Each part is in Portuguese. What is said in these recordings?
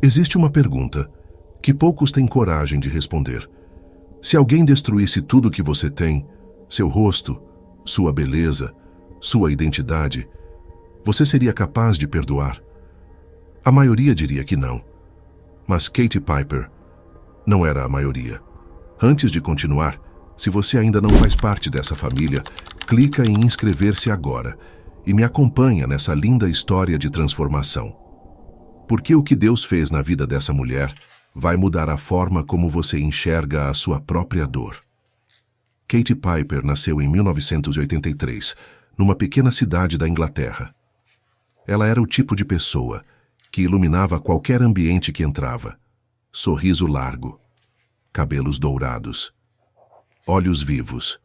Existe uma pergunta que poucos têm coragem de responder. Se alguém destruísse tudo o que você tem, seu rosto, sua beleza, sua identidade, você seria capaz de perdoar? A maioria diria que não. Mas Katie Piper não era a maioria. Antes de continuar, se você ainda não faz parte dessa família, clica em inscrever-se agora e me acompanha nessa linda história de transformação. Porque o que Deus fez na vida dessa mulher vai mudar a forma como você enxerga a sua própria dor. Katie Piper nasceu em 1983, numa pequena cidade da Inglaterra. Ela era o tipo de pessoa que iluminava qualquer ambiente que entrava. Sorriso largo, cabelos dourados, olhos vivos.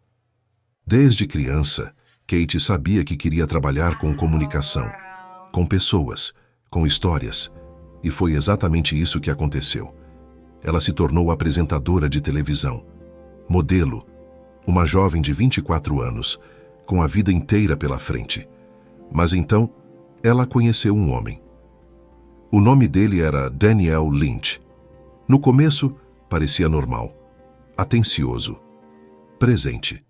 Desde criança, Katie sabia que queria trabalhar com comunicação, com pessoas, com histórias, e foi exatamente isso que aconteceu. Ela se tornou apresentadora de televisão, modelo, uma jovem de 24 anos, com a vida inteira pela frente. Mas então, ela conheceu um homem. O nome dele era Daniel Lynch. No começo, parecia normal, atencioso, presente.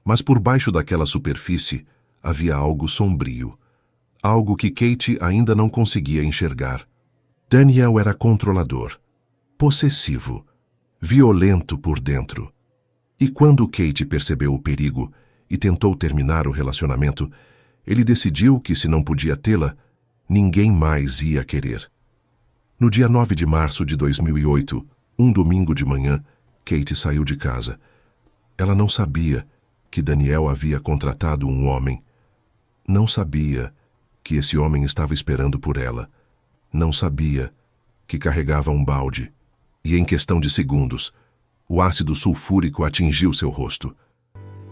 Mas por baixo daquela superfície havia algo sombrio, algo que Katie ainda não conseguia enxergar. Daniel era controlador, possessivo, violento por dentro. E quando Katie percebeu o perigo e tentou terminar o relacionamento, ele decidiu que se não podia tê-la, ninguém mais ia querer. No dia 9 de março de 2008, um domingo de manhã, Katie saiu de casa. Ela não sabia que Daniel havia contratado um homem. Não sabia que esse homem estava esperando por ela. Não sabia que carregava um balde. E em questão de segundos, o ácido sulfúrico atingiu seu rosto.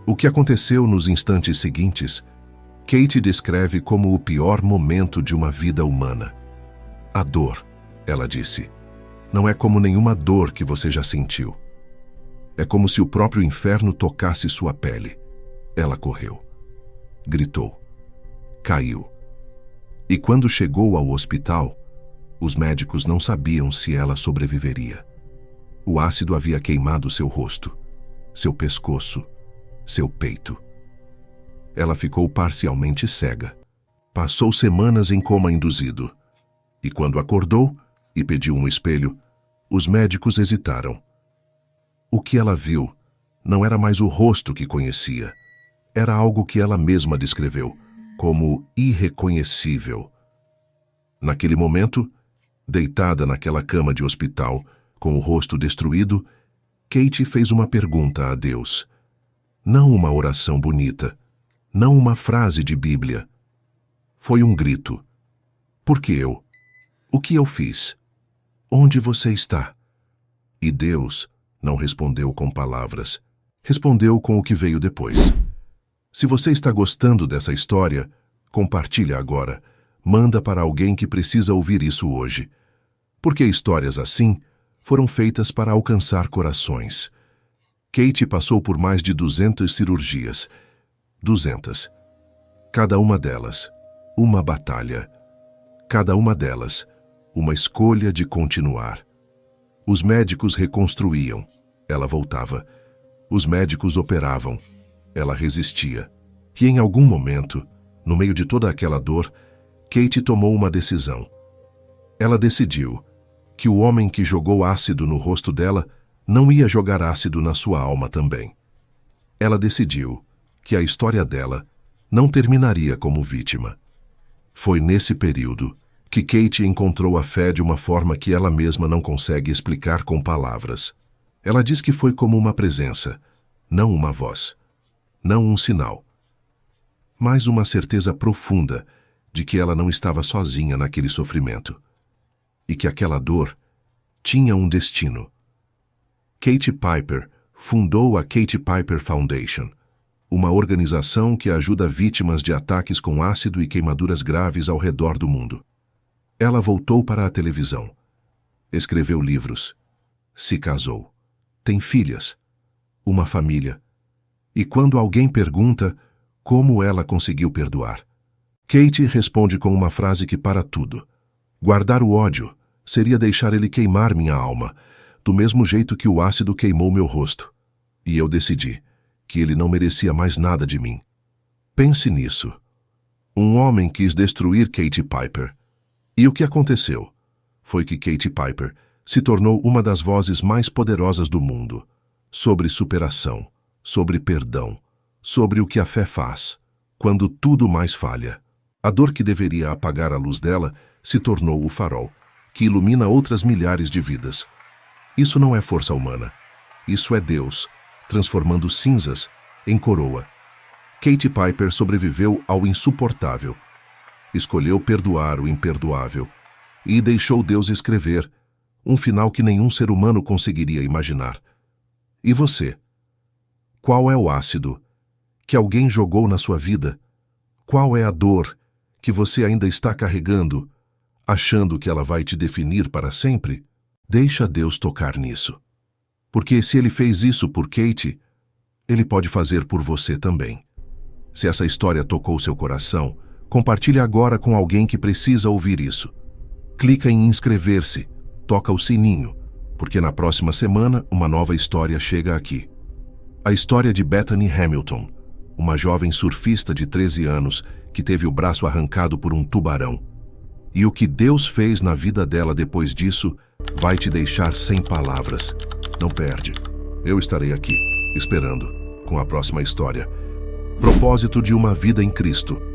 O que aconteceu nos instantes seguintes, Katie descreve como o pior momento de uma vida humana. A dor, ela disse, não é como nenhuma dor que você já sentiu. É como se o próprio inferno tocasse sua pele. Ela correu, gritou, caiu. E quando chegou ao hospital, os médicos não sabiam se ela sobreviveria. O ácido havia queimado seu rosto, seu pescoço, seu peito. Ela ficou parcialmente cega. Passou semanas em coma induzido. E quando acordou e pediu um espelho, os médicos hesitaram. O que ela viu não era mais o rosto que conhecia. Era algo que ela mesma descreveu como irreconhecível. Naquele momento, deitada naquela cama de hospital, com o rosto destruído, Katie fez uma pergunta a Deus. Não uma oração bonita, não uma frase de Bíblia. Foi um grito. Por que eu? O que eu fiz? Onde você está? E Deus não respondeu com palavras. Respondeu com o que veio depois. Se você está gostando dessa história, compartilha agora. Manda para alguém que precisa ouvir isso hoje. Porque histórias assim foram feitas para alcançar corações. Katie passou por mais de 200 cirurgias. 200. Cada uma delas, uma batalha. Cada uma delas, uma escolha de continuar. Os médicos reconstruíam. Ela voltava. Os médicos operavam. Ela resistia. E em algum momento, no meio de toda aquela dor, Katie tomou uma decisão. Ela decidiu que o homem que jogou ácido no rosto dela não ia jogar ácido na sua alma também. Ela decidiu que a história dela não terminaria como vítima. Foi nesse período que Katie encontrou a fé de uma forma que ela mesma não consegue explicar com palavras. Ela diz que foi como uma presença, não uma voz, não um sinal, mas uma certeza profunda de que ela não estava sozinha naquele sofrimento e que aquela dor tinha um destino. Katie Piper fundou a Katie Piper Foundation, uma organização que ajuda vítimas de ataques com ácido e queimaduras graves ao redor do mundo. Ela voltou para a televisão, escreveu livros, se casou, tem filhas, uma família. E quando alguém pergunta como ela conseguiu perdoar, Katie responde com uma frase que para tudo: guardar o ódio seria deixar ele queimar minha alma, do mesmo jeito que o ácido queimou meu rosto. E eu decidi que ele não merecia mais nada de mim. Pense nisso. Um homem quis destruir Katie Piper. E o que aconteceu? Foi que Katie Piper se tornou uma das vozes mais poderosas do mundo, sobre superação, sobre perdão, sobre o que a fé faz, quando tudo mais falha. A dor que deveria apagar a luz dela se tornou o farol, que ilumina outras milhares de vidas. Isso não é força humana. Isso é Deus, transformando cinzas em coroa. Katie Piper sobreviveu ao insuportável. Escolheu perdoar o imperdoável e deixou Deus escrever um final que nenhum ser humano conseguiria imaginar. E você? Qual é o ácido que alguém jogou na sua vida? Qual é a dor que você ainda está carregando, achando que ela vai te definir para sempre? Deixa Deus tocar nisso. Porque se ele fez isso por Katie, ele pode fazer por você também. Se essa história tocou seu coração, compartilhe agora com alguém que precisa ouvir isso. Clica em inscrever-se, toca o sininho, porque na próxima semana uma nova história chega aqui. A história de Bethany Hamilton, uma jovem surfista de 13 anos que teve o braço arrancado por um tubarão. E o que Deus fez na vida dela depois disso vai te deixar sem palavras. Não perde. Eu estarei aqui, esperando, com a próxima história. Propósito de uma vida em Cristo.